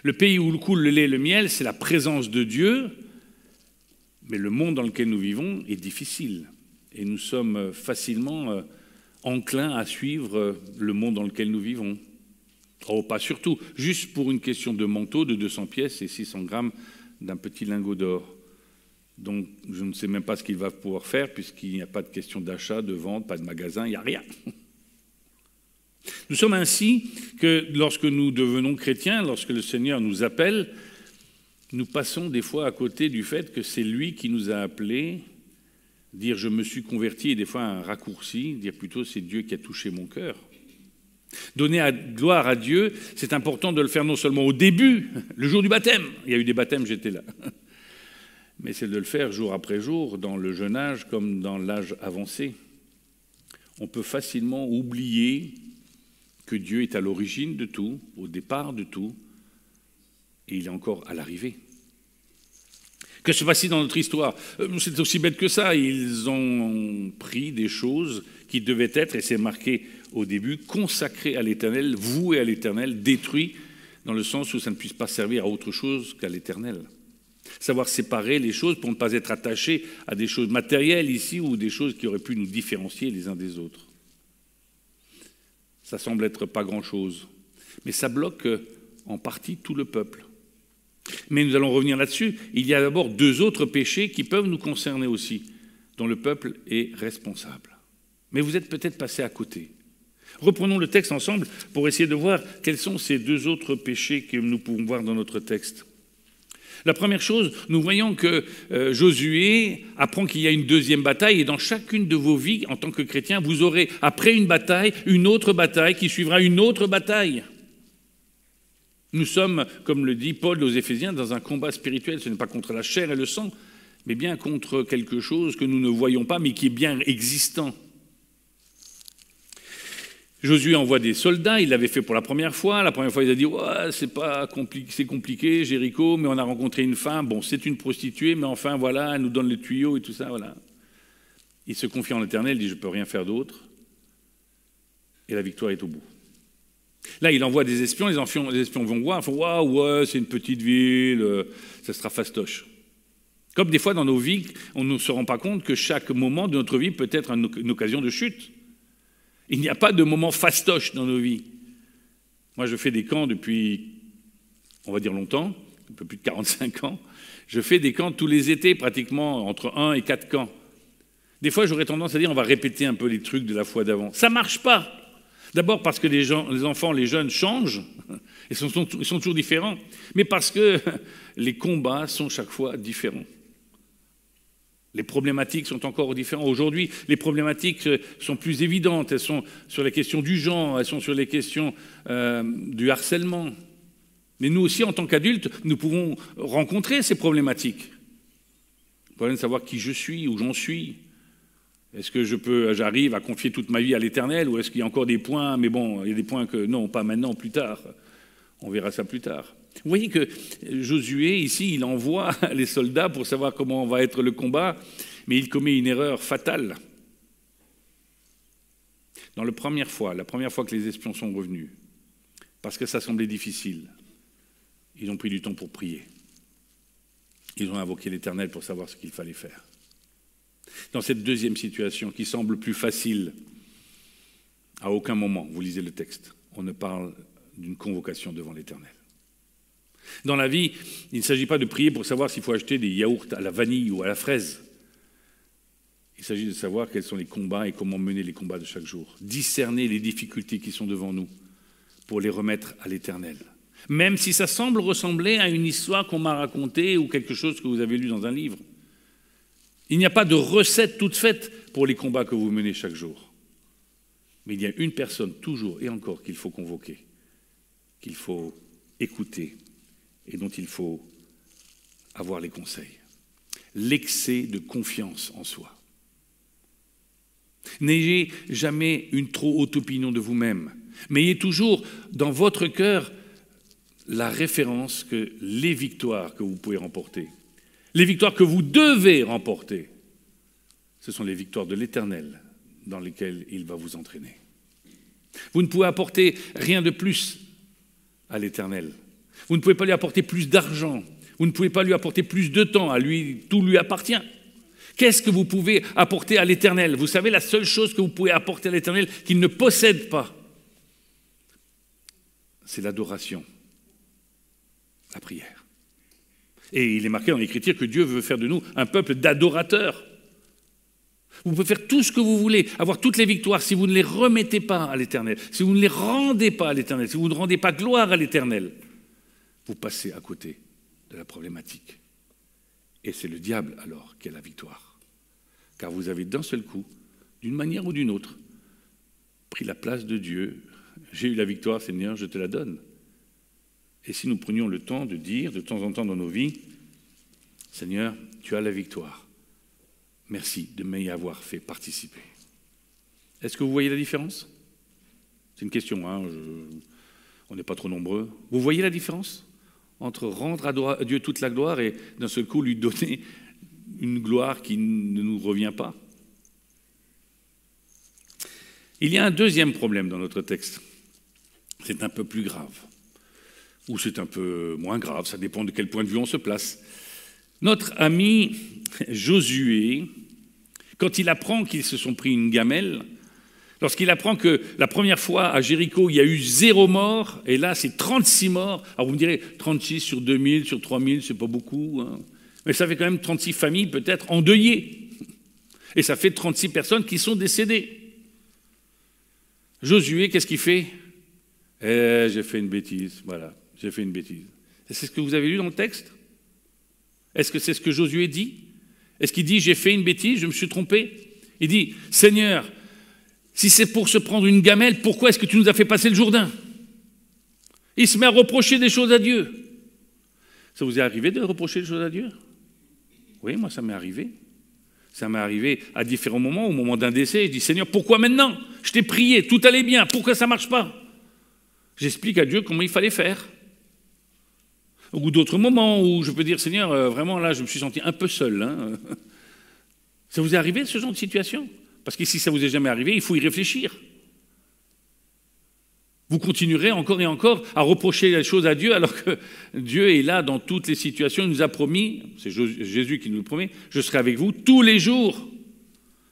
Le pays où coule le lait et le miel, c'est la présence de Dieu, mais le monde dans lequel nous vivons est difficile. Et nous sommes facilement enclins à suivre le monde dans lequel nous vivons. Oh, pas surtout, juste pour une question de manteau de 200 pièces et 600 grammes d'un petit lingot d'or. Donc, je ne sais même pas ce qu'il va pouvoir faire, puisqu'il n'y a pas de question d'achat, de vente, pas de magasin, il n'y a rien. Nous sommes ainsi que lorsque nous devenons chrétiens, lorsque le Seigneur nous appelle, nous passons des fois à côté du fait que c'est lui qui nous a appelés. Dire « je me suis converti » est des fois un raccourci, dire plutôt « c'est Dieu qui a touché mon cœur ». Donner gloire à Dieu, c'est important de le faire non seulement au début, le jour du baptême, il y a eu des baptêmes, j'étais là, mais c'est de le faire jour après jour, dans le jeune âge comme dans l'âge avancé. On peut facilement oublier que Dieu est à l'origine de tout, au départ de tout, et il est encore à l'arrivée. Que se passe-t-il dans notre histoire? C'est aussi bête que ça. Ils ont pris des choses qui devaient être, et c'est marqué au début, consacrées à l'Éternel, vouées à l'Éternel, détruits, dans le sens où ça ne puisse pas servir à autre chose qu'à l'Éternel. Savoir séparer les choses pour ne pas être attaché à des choses matérielles ici ou des choses qui auraient pu nous différencier les uns des autres. Ça semble être pas grand-chose, mais ça bloque en partie tout le peuple. Mais nous allons revenir là-dessus. Il y a d'abord 2 autres péchés qui peuvent nous concerner aussi, dont le peuple est responsable. Mais vous êtes peut-être passé à côté. Reprenons le texte ensemble pour essayer de voir quels sont ces 2 autres péchés que nous pouvons voir dans notre texte. La première chose, nous voyons que Josué apprend qu'il y a une 2e bataille, et dans chacune de vos vies, en tant que chrétien, vous aurez, après une bataille, une autre bataille qui suivra une autre bataille. Nous sommes, comme le dit Paul aux Éphésiens, dans un combat spirituel. Ce n'est pas contre la chair et le sang, mais bien contre quelque chose que nous ne voyons pas, mais qui est bien existant. Josué envoie des soldats, il l'avait fait pour la première fois. La première fois, il a dit ouais, c'est compliqué, Jéricho, mais on a rencontré une femme. Bon, c'est une prostituée, mais enfin, voilà, elle nous donne les tuyaux et tout ça, voilà. Il se confie en l'Éternel, il dit je ne peux rien faire d'autre. Et la victoire est au bout. Là, il envoie des espions, les espions vont voir, ils font waouh, ouais, c'est une petite ville, ça sera fastoche. Comme des fois dans nos vies, on ne se rend pas compte que chaque moment de notre vie peut être une occasion de chute. Il n'y a pas de moment fastoche dans nos vies. Moi, je fais des camps depuis, on va dire longtemps, un peu plus de 45 ans. Je fais des camps tous les étés, pratiquement entre 1 et 4 camps. Des fois, j'aurais tendance à dire on va répéter un peu les trucs de la fois d'avant. Ça ne marche pas. D'abord parce que les enfants, les jeunes changent, ils sont toujours différents, mais parce que les combats sont chaque fois différents. Les problématiques sont encore différentes. Aujourd'hui, les problématiques sont plus évidentes. Elles sont sur les questions du genre, elles sont sur les questions du harcèlement. Mais nous aussi, en tant qu'adultes, nous pouvons rencontrer ces problématiques. Le problème de savoir qui je suis, où j'en suis. Est-ce que j'arrive à confier toute ma vie à l'Éternel, ou est-ce qu'il y a encore des points, mais bon, il y a des points que non, pas maintenant, plus tard. On verra ça plus tard. Vous voyez que Josué, ici, il envoie les soldats pour savoir comment va être le combat, mais il commet une erreur fatale. La première fois que les espions sont revenus, parce que ça semblait difficile, ils ont pris du temps pour prier. Ils ont invoqué l'Éternel pour savoir ce qu'il fallait faire. Dans cette 2e situation, qui semble plus facile, à aucun moment, vous lisez le texte, on ne parle d'une convocation devant l'Éternel. Dans la vie, il ne s'agit pas de prier pour savoir s'il faut acheter des yaourts à la vanille ou à la fraise. Il s'agit de savoir quels sont les combats et comment mener les combats de chaque jour. Discerner les difficultés qui sont devant nous pour les remettre à l'Éternel. Même si ça semble ressembler à une histoire qu'on m'a racontée ou quelque chose que vous avez lu dans un livre. Il n'y a pas de recette toute faite pour les combats que vous menez chaque jour. Mais il y a une personne toujours et encore qu'il faut convoquer, qu'il faut écouter et dont il faut avoir les conseils. L'excès de confiance en soi. N'ayez jamais une trop haute opinion de vous-même, mais ayez toujours dans votre cœur la référence que les victoires que vous pouvez remporter, les victoires que vous devez remporter, ce sont les victoires de l'Éternel dans lesquelles il va vous entraîner. Vous ne pouvez apporter rien de plus à l'Éternel. Vous ne pouvez pas lui apporter plus d'argent. Vous ne pouvez pas lui apporter plus de temps. À lui, tout lui appartient. Qu'est-ce que vous pouvez apporter à l'Éternel? Vous savez, la seule chose que vous pouvez apporter à l'Éternel qu'il ne possède pas, c'est l'adoration, la prière. Et il est marqué dans l'Écriture que Dieu veut faire de nous un peuple d'adorateurs. Vous pouvez faire tout ce que vous voulez, avoir toutes les victoires, si vous ne les remettez pas à l'Éternel, si vous ne les rendez pas à l'Éternel, si vous ne rendez pas gloire à l'Éternel, vous passez à côté de la problématique. Et c'est le diable alors qui a la victoire. Car vous avez d'un seul coup, d'une manière ou d'une autre, pris la place de Dieu. J'ai eu la victoire, Seigneur, je te la donne. Et si nous prenions le temps de dire, de temps en temps dans nos vies, Seigneur, tu as la victoire. Merci de m'y avoir fait participer. Est-ce que vous voyez la différence? C'est une question, hein, on n'est pas trop nombreux. Vous voyez la différence entre rendre à Dieu toute la gloire et d'un seul coup lui donner une gloire qui ne nous revient pas. Il y a un deuxième problème dans notre texte. C'est un peu plus grave. Ou c'est un peu moins grave, ça dépend de quel point de vue on se place. Notre ami Josué, quand il apprend qu'ils se sont pris une gamelle, lorsqu'il apprend que la première fois à Jéricho, il y a eu 0 mort, et là c'est 36 morts. Alors vous me direz, 36 sur 2000, sur 3000, c'est pas beaucoup, hein. Mais ça fait quand même 36 familles peut-être endeuillées. Et ça fait 36 personnes qui sont décédées. Josué, qu'est-ce qu'il fait? J'ai fait une bêtise, voilà, j'ai fait une bêtise. Et c'est ce que vous avez lu dans le texte? Est-ce que c'est ce que Josué dit? Est-ce qu'il dit, j'ai fait une bêtise, je me suis trompé? Il dit, Seigneur, si c'est pour se prendre une gamelle, pourquoi est-ce que tu nous as fait passer le Jourdain? Il se met à reprocher des choses à Dieu. Ça vous est arrivé de reprocher des choses à Dieu? Oui, moi ça m'est arrivé. Ça m'est arrivé à différents moments, au moment d'un décès, je dis, Seigneur, pourquoi maintenant? Je t'ai prié, tout allait bien, pourquoi ça ne marche pas? J'explique à Dieu comment il fallait faire. Ou d'autres moments où je peux dire, Seigneur, vraiment là, je me suis senti un peu seul. Hein. Ça vous est arrivé ce genre de situation? Parce que si ça ne vous est jamais arrivé, il faut y réfléchir. Vous continuerez encore et encore à reprocher les choses à Dieu alors que Dieu est là dans toutes les situations. Il nous a promis, c'est Jésus qui nous le promet, je serai avec vous tous les jours.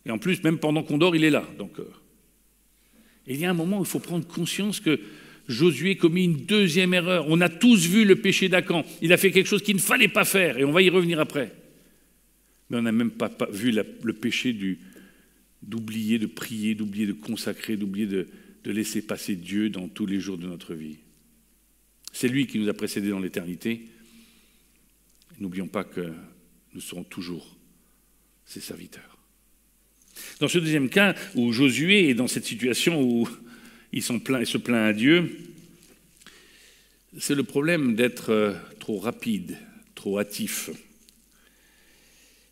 Et en plus, même pendant qu'on dort, il est là. Donc, il y a un moment où il faut prendre conscience que Josué a commis une deuxième erreur. On a tous vu le péché d'Acan. Il a fait quelque chose qu'il ne fallait pas faire, et on va y revenir après. Mais on n'a même pas vu le péché d'oublier de prier, d'oublier de consacrer, d'oublier de laisser passer Dieu dans tous les jours de notre vie. C'est lui qui nous a précédés dans l'éternité. N'oublions pas que nous serons toujours ses serviteurs. Dans ce deuxième cas, où Josué est dans cette situation où il se plaint à Dieu, c'est le problème d'être trop rapide, trop hâtif.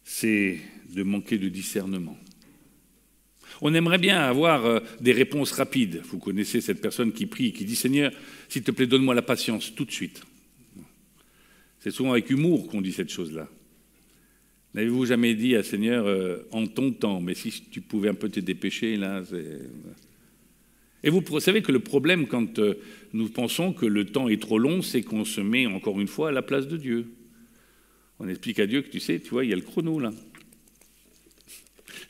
C'est de manquer de discernement. On aimerait bien avoir des réponses rapides. Vous connaissez cette personne qui prie, qui dit « Seigneur, s'il te plaît, donne-moi la patience tout de suite ». C'est souvent avec humour qu'on dit cette chose-là. N'avez-vous jamais dit à Seigneur « en ton temps », mais si tu pouvais un peu te dépêcher, là, c'est... Et vous savez que le problème, quand nous pensons que le temps est trop long, c'est qu'on se met, encore une fois, à la place de Dieu. On explique à Dieu que, tu sais, tu vois, il y a le chrono, là.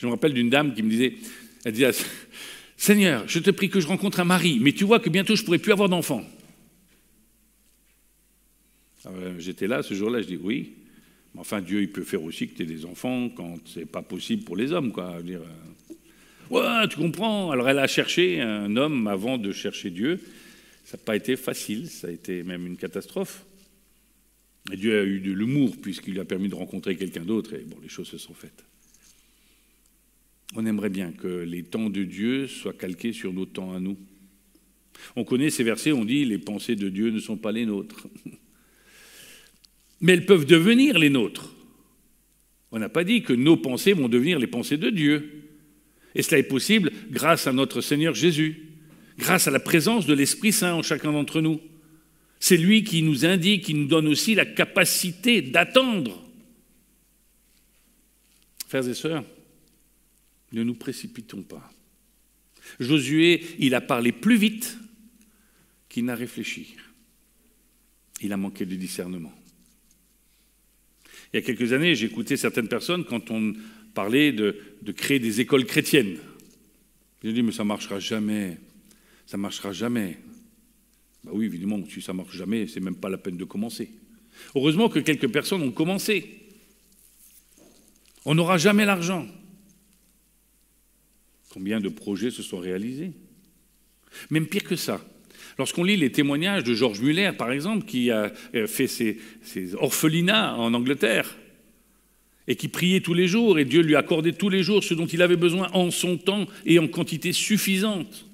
Je me rappelle d'une dame qui me disait, elle disait, Seigneur, je te prie que je rencontre un mari, mais tu vois que bientôt je ne pourrai plus avoir d'enfants. J'étais là ce jour-là, je dis oui, mais enfin Dieu il peut faire aussi que tu aies des enfants quand c'est pas possible pour les hommes, quoi. Je veux dire, ouais, tu comprends. Alors elle a cherché un homme avant de chercher Dieu. Ça n'a pas été facile, ça a été même une catastrophe. Et Dieu a eu de l'humour puisqu'il lui a permis de rencontrer quelqu'un d'autre et bon, les choses se sont faites. On aimerait bien que les temps de Dieu soient calqués sur nos temps à nous. On connaît ces versets, on dit « les pensées de Dieu ne sont pas les nôtres ». Mais elles peuvent devenir les nôtres. On n'a pas dit que nos pensées vont devenir les pensées de Dieu. Et cela est possible grâce à notre Seigneur Jésus, grâce à la présence de l'Esprit Saint en chacun d'entre nous. C'est lui qui nous indique, qui nous donne aussi la capacité d'attendre. Frères et sœurs, ne nous précipitons pas. Josué, il a parlé plus vite qu'il n'a réfléchi. Il a manqué de discernement. Il y a quelques années, j'écoutais certaines personnes quand on parlait de créer des écoles chrétiennes. J'ai dit, mais ça ne marchera jamais. Ça ne marchera jamais. Ben oui, évidemment, si ça ne marche jamais, ce n'est même pas la peine de commencer. Heureusement que quelques personnes ont commencé. On n'aura jamais l'argent. Combien de projets se sont réalisés? Même pire que ça. Lorsqu'on lit les témoignages de George Muller, par exemple, qui a fait ses orphelinats en Angleterre, et qui priait tous les jours, et Dieu lui accordait tous les jours ce dont il avait besoin en son temps et en quantité suffisante.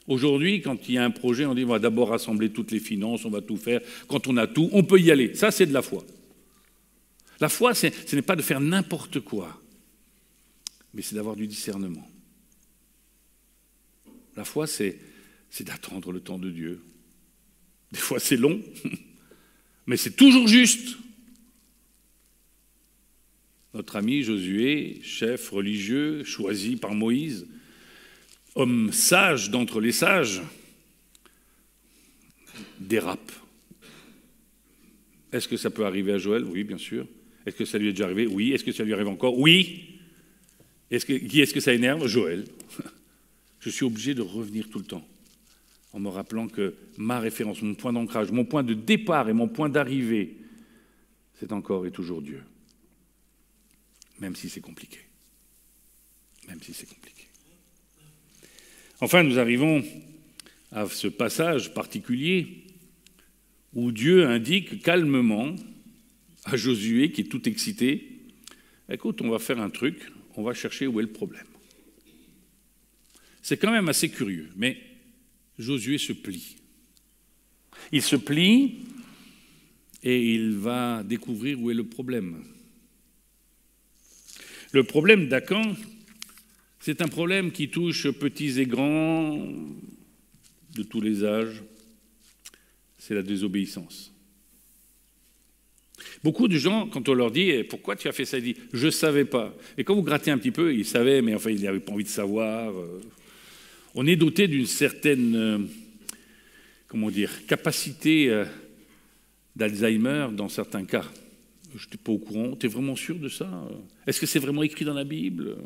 Aujourd'hui, quand il y a un projet, on dit on va d'abord rassembler toutes les finances, on va tout faire. Quand on a tout, on peut y aller. Ça, c'est de la foi. La foi, ce n'est pas de faire n'importe quoi, mais c'est d'avoir du discernement. La foi, c'est d'attendre le temps de Dieu. Des fois, c'est long. Mais c'est toujours juste. Notre ami Josué, chef religieux, choisi par Moïse, homme sage d'entre les sages, dérape. Est-ce que ça peut arriver à Joël? Oui, bien sûr. Est-ce que ça lui est déjà arrivé? Oui. Est-ce que ça lui arrive encore? Oui. Qui est-ce que ça énerve? Joël. Je suis obligé de revenir tout le temps en me rappelant que ma référence, mon point d'ancrage, mon point de départ et mon point d'arrivée, c'est encore et toujours Dieu. Même si c'est compliqué. Même si c'est compliqué. Enfin, nous arrivons à ce passage particulier où Dieu indique calmement à Josué, qui est tout excité, « Écoute, on va faire un truc, on va chercher où est le problème. » C'est quand même assez curieux, mais Josué se plie. Il se plie et il va découvrir où est le problème. Le problème d'Akan, c'est un problème qui touche petits et grands, de tous les âges. C'est la désobéissance. Beaucoup de gens, quand on leur dit « Pourquoi tu as fait ça ?» Ils disent « Je ne savais pas ». Et quand vous grattez un petit peu, ils savaient, mais enfin, ils n'avaient pas envie de savoir. On est doté d'une certaine, capacité d'Alzheimer dans certains cas. Je n'étais pas au courant. Tu es vraiment sûr de ça? Est-ce que c'est vraiment écrit dans la Bible?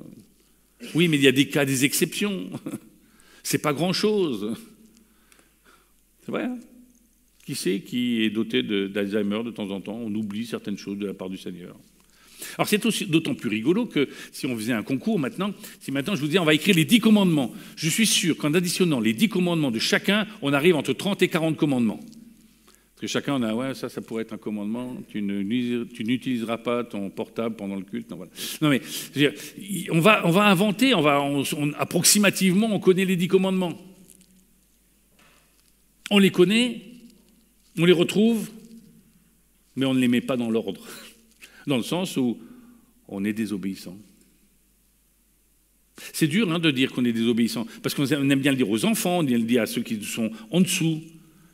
Oui, mais il y a des cas, des exceptions. C'est pas grand-chose. C'est vrai, hein? Qui c'est qui est doté d'Alzheimer de temps en temps? On oublie certaines choses de la part du Seigneur. Alors c'est d'autant plus rigolo que si on faisait un concours maintenant, si maintenant je vous dis on va écrire les 10 commandements, je suis sûr qu'en additionnant les 10 commandements de chacun, on arrive entre 30 et 40 commandements. Parce que chacun, on a, ouais, ça pourrait être un commandement, tu n'utiliseras pas ton portable pendant le culte. Non, voilà. Non mais, je veux dire, on va inventer, approximativement, on connaît les 10 commandements. On les connaît, on les retrouve, mais on ne les met pas dans l'ordre. Dans le sens où on est désobéissant. C'est dur de dire qu'on est désobéissant, parce qu'on aime bien le dire aux enfants, on aime le dire à ceux qui sont en dessous,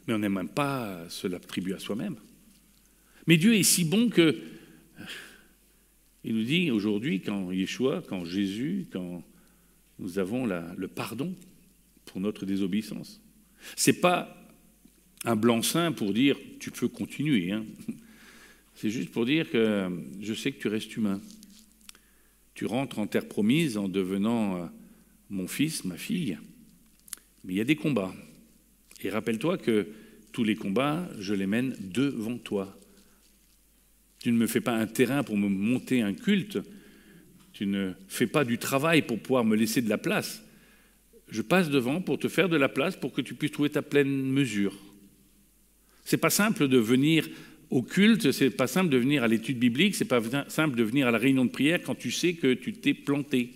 mais on n'aime même pas se l'attribuer à soi-même. Mais Dieu est si bon que il nous dit aujourd'hui, quand Yeshua, quand Jésus, quand nous avons le pardon pour notre désobéissance. Ce n'est pas un blanc-seing pour dire « tu peux continuer ». C'est juste pour dire que je sais que tu restes humain. Tu rentres en terre promise en devenant mon fils, ma fille. Mais il y a des combats. Et rappelle-toi que tous les combats, je les mène devant toi. Tu ne me fais pas un terrain pour me monter un culte. Tu ne fais pas du travail pour pouvoir me laisser de la place. Je passe devant pour te faire de la place pour que tu puisses trouver ta pleine mesure. C'est pas simple de venir au culte, c'est pas simple de venir à l'étude biblique, c'est pas simple de venir à la réunion de prière quand tu sais que tu t'es planté,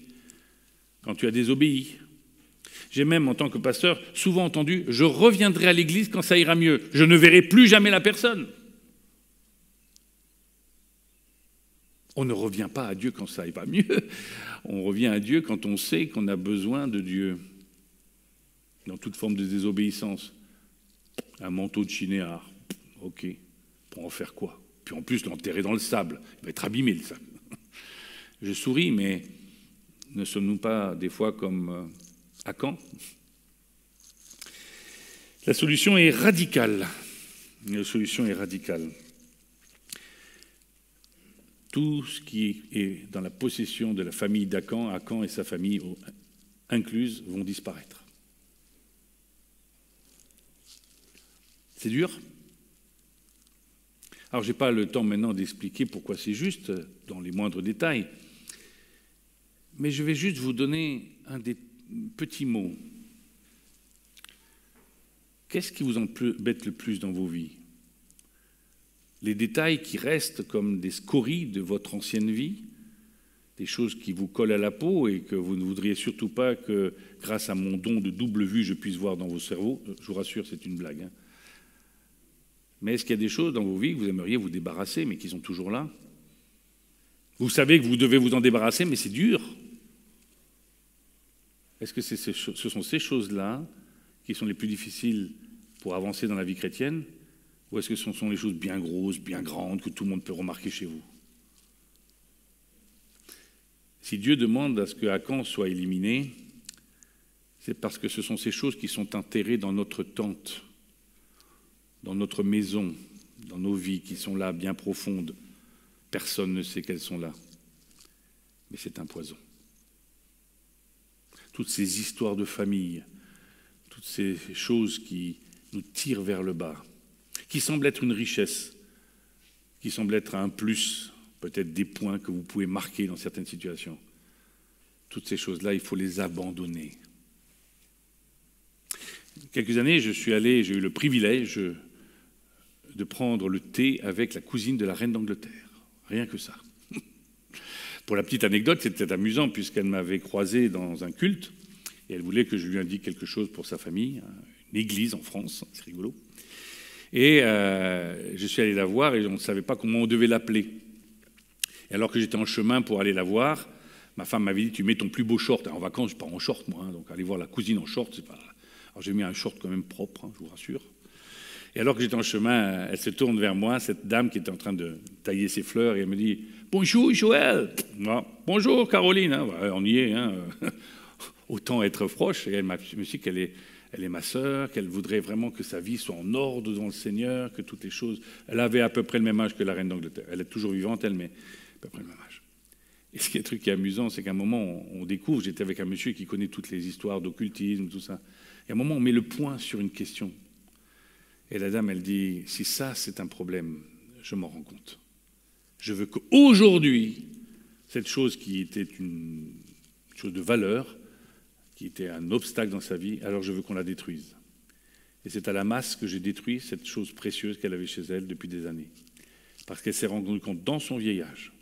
quand tu as désobéi. J'ai même, en tant que pasteur, souvent entendu « je reviendrai à l'église quand ça ira mieux, je ne verrai plus jamais la personne ». On ne revient pas à Dieu quand ça va mieux, on revient à Dieu quand on sait qu'on a besoin de Dieu, dans toute forme de désobéissance. Un manteau de chinéard, ok, pour en faire quoi? Puis en plus l'enterrer dans le sable, il va être abîmé le sable. Je souris, mais ne sommes-nous pas des fois comme Akan? La solution est radicale. La solution est radicale. Tout ce qui est dans la possession de la famille d'Akan, Akan et sa famille incluses, vont disparaître. C'est dur. Alors, je n'ai pas le temps maintenant d'expliquer pourquoi c'est juste, dans les moindres détails, mais je vais juste vous donner un des petits mots. Qu'est-ce qui vous embête le plus dans vos vies? Les détails qui restent comme des scories de votre ancienne vie, des choses qui vous collent à la peau et que vous ne voudriez surtout pas que, grâce à mon don de double vue, je puisse voir dans vos cerveaux. Je vous rassure, c'est une blague. Mais est-ce qu'il y a des choses dans vos vies que vous aimeriez vous débarrasser, mais qui sont toujours là? Vous savez que vous devez vous en débarrasser, mais c'est dur. Est-ce que ce sont ces choses-là qui sont les plus difficiles pour avancer dans la vie chrétienne? Ou est-ce que ce sont les choses bien grosses, bien grandes, que tout le monde peut remarquer chez vous? Si Dieu demande à ce que Achan soit éliminé, c'est parce que ce sont ces choses qui sont enterrées dans notre tente, dans notre maison, dans nos vies, qui sont là, bien profondes. Personne ne sait qu'elles sont là. Mais c'est un poison. Toutes ces histoires de famille, toutes ces choses qui nous tirent vers le bas, qui semblent être une richesse, qui semblent être un plus, peut-être des points que vous pouvez marquer dans certaines situations. Toutes ces choses-là, il faut les abandonner. Quelques années, j'ai eu le privilège de prendre le thé avec la cousine de la reine d'Angleterre. Rien que ça. Pour la petite anecdote, c'était amusant puisqu'elle m'avait croisé dans un culte et elle voulait que je lui indique quelque chose pour sa famille, une église en France, c'est rigolo. Et je suis allé la voir et on ne savait pas comment on devait l'appeler. Et alors que j'étais en chemin pour aller la voir, ma femme m'avait dit « Tu mets ton plus beau short ». En vacances, je pars en short, moi, donc aller voir la cousine en short, c'est pas... Alors j'ai mis un short quand même propre, je vous rassure. Et alors que j'étais en chemin, elle se tourne vers moi, cette dame qui était en train de tailler ses fleurs, et elle me dit « Bonjour Joël !» Bonjour Caroline, on y est, autant être proche. Et elle me dit qu'elle est ma sœur, qu'elle voudrait vraiment que sa vie soit en ordre devant le Seigneur, que toutes les choses... Elle avait à peu près le même âge que la reine d'Angleterre. Elle est toujours vivante, elle, mais à peu près le même âge. Et ce qui est un truc qui est amusant, c'est qu'à un moment, on découvre, j'étais avec un monsieur qui connaît toutes les histoires d'occultisme, tout ça, et à un moment, on met le point sur une question. Et la dame, elle dit, si ça, c'est un problème, je m'en rends compte. Je veux qu'aujourd'hui, cette chose qui était une chose de valeur, qui était un obstacle dans sa vie, alors je veux qu'on la détruise. Et c'est à la masse que j'ai détruit cette chose précieuse qu'elle avait chez elle depuis des années. Parce qu'elle s'est rendue compte dans son vieil âge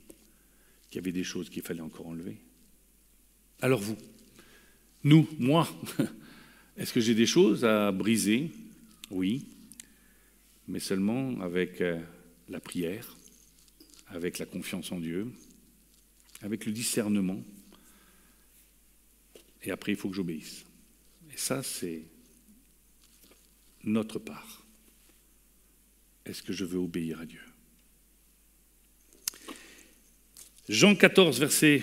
qu'il y avait des choses qu'il fallait encore enlever. Alors vous, nous, moi, est-ce que j'ai des choses à briser? Oui, mais seulement avec la prière, avec la confiance en Dieu, avec le discernement. Et après, il faut que j'obéisse. Et ça, c'est notre part. Est-ce que je veux obéir à Dieu? Jean 14, verset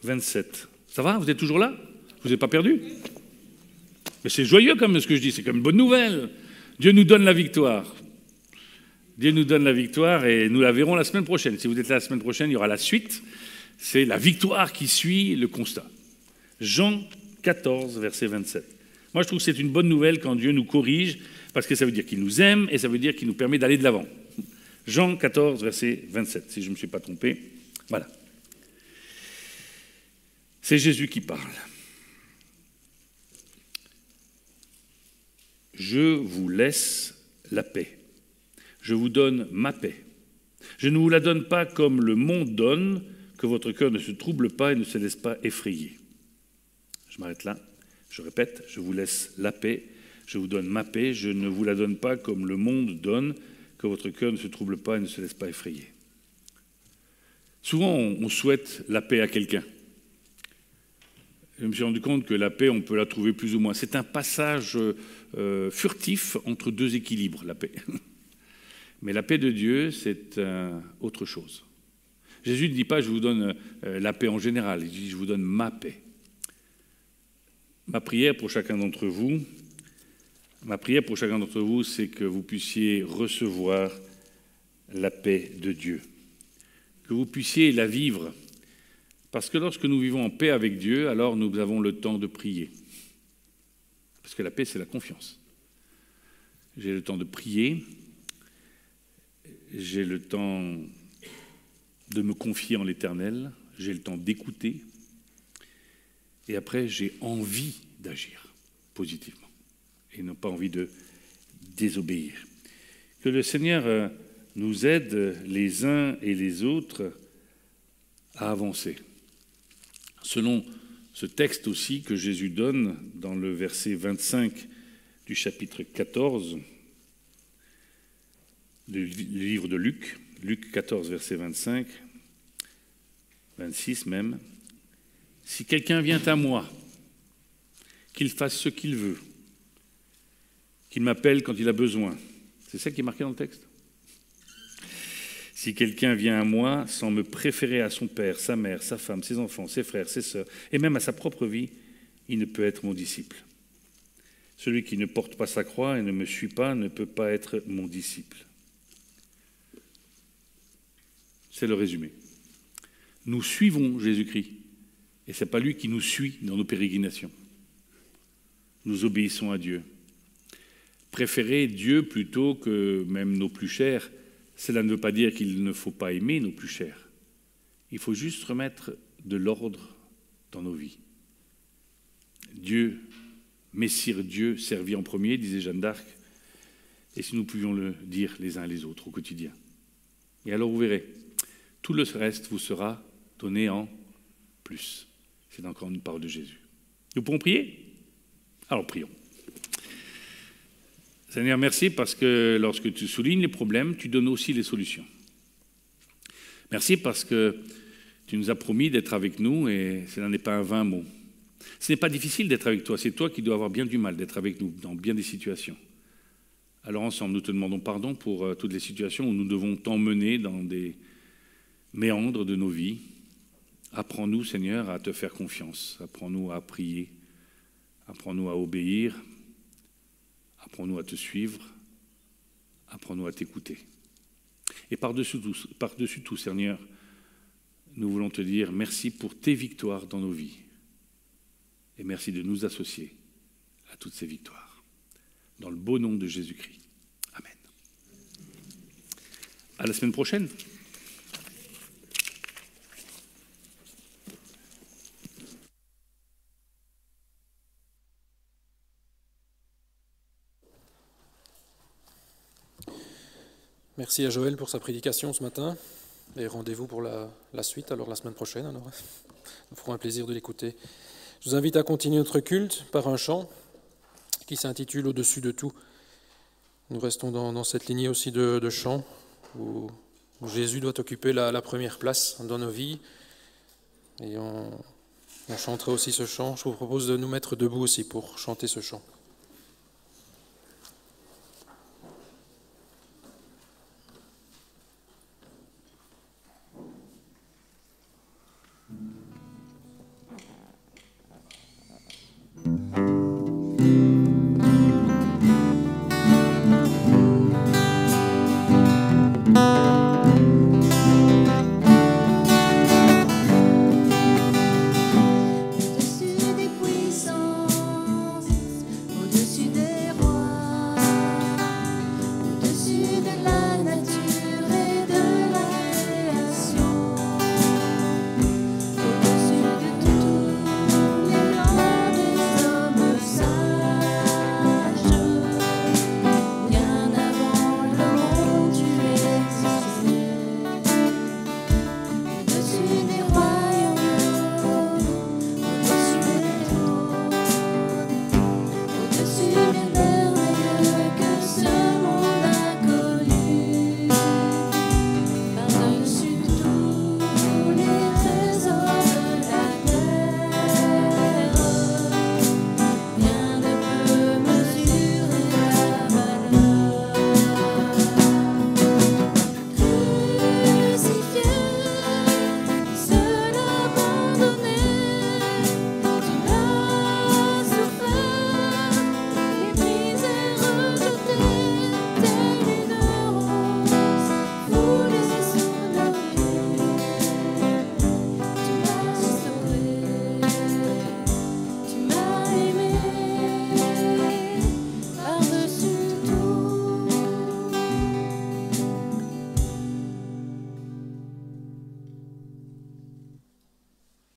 27. Ça va? Vous êtes toujours là? Vous n'êtes pas perdu? Mais c'est joyeux comme ce que je dis, c'est comme une bonne nouvelle. Dieu nous donne la victoire. Dieu nous donne la victoire et nous la verrons la semaine prochaine. Si vous êtes là la semaine prochaine, il y aura la suite. C'est la victoire qui suit le constat. Jean 14, verset 27. Moi, je trouve que c'est une bonne nouvelle quand Dieu nous corrige, parce que ça veut dire qu'il nous aime et ça veut dire qu'il nous permet d'aller de l'avant. Jean 14, verset 27, si je ne me suis pas trompé. Voilà. C'est Jésus qui parle. Je vous laisse la paix. Je vous donne ma paix. Je ne vous la donne pas comme le monde donne, que votre cœur ne se trouble pas et ne se laisse pas effrayer. Je m'arrête là. Je répète, je vous laisse la paix. Je vous donne ma paix. Je ne vous la donne pas comme le monde donne, que votre cœur ne se trouble pas et ne se laisse pas effrayer. Souvent, on souhaite la paix à quelqu'un. Je me suis rendu compte que la paix, on peut la trouver plus ou moins. C'est un passage furtif entre deux équilibres, la paix. Mais la paix de Dieu, c'est autre chose. Jésus ne dit pas « je vous donne la paix en général », il dit « je vous donne ma paix ». Ma prière pour chacun d'entre vous, c'est que vous puissiez recevoir la paix de Dieu, que vous puissiez la vivre. Parce que lorsque nous vivons en paix avec Dieu, alors nous avons le temps de prier. Parce que la paix, c'est la confiance. J'ai le temps de prier, j'ai le temps de me confier en l'Éternel, j'ai le temps d'écouter, et après, j'ai envie d'agir positivement, et non pas envie de désobéir. Que le Seigneur nous aide les uns et les autres à avancer. Selon ce texte aussi que Jésus donne dans le verset 25 du chapitre 14 du livre de Luc, Luc 14, verset 25, 26 même, « Si quelqu'un vient à moi, qu'il fasse ce qu'il veut, qu'il m'appelle quand il a besoin, C'est ça qui est marqué dans le texte. Si quelqu'un vient à moi sans me préférer à son père, sa mère, sa femme, ses enfants, ses frères, ses sœurs, et même à sa propre vie, il ne peut être mon disciple. Celui qui ne porte pas sa croix et ne me suit pas ne peut pas être mon disciple. C'est le résumé. Nous suivons Jésus-Christ, et ce n'est pas lui qui nous suit dans nos pérégrinations. Nous obéissons à Dieu. Préférer Dieu plutôt que même nos plus chers, cela ne veut pas dire qu'il ne faut pas aimer nos plus chers. Il faut juste remettre de l'ordre dans nos vies. Dieu, Messire Dieu, servi en premier, disait Jeanne d'Arc, et si nous pouvions le dire les uns les autres au quotidien. Et alors vous verrez, tout le reste vous sera donné en plus. C'est encore une parole de Jésus. Nous pourrons prier? Alors prions. Seigneur, merci parce que lorsque tu soulignes les problèmes, tu donnes aussi les solutions. Merci parce que tu nous as promis d'être avec nous et cela n'est pas un vain mot. Ce n'est pas difficile d'être avec toi, c'est toi qui dois avoir bien du mal d'être avec nous dans bien des situations. Alors ensemble, nous te demandons pardon pour toutes les situations où nous devons t'emmener dans des méandres de nos vies. Apprends-nous, Seigneur, à te faire confiance. Apprends-nous à prier. Apprends-nous à obéir. Apprends-nous à te suivre. Apprends-nous à t'écouter. Et par-dessus tout, Seigneur, nous voulons te dire merci pour tes victoires dans nos vies. Et merci de nous associer à toutes ces victoires. Dans le beau nom de Jésus-Christ. Amen. À la semaine prochaine. Merci à Joël pour sa prédication ce matin. Et rendez-vous pour la suite, alors la semaine prochaine. Alors, nous ferons un plaisir de l'écouter. Je vous invite à continuer notre culte par un chant qui s'intitule « Au-dessus de tout ». Nous restons dans cette lignée aussi de chants où Jésus doit occuper la première place dans nos vies. Et on chantera aussi ce chant. Je vous propose de nous mettre debout aussi pour chanter ce chant.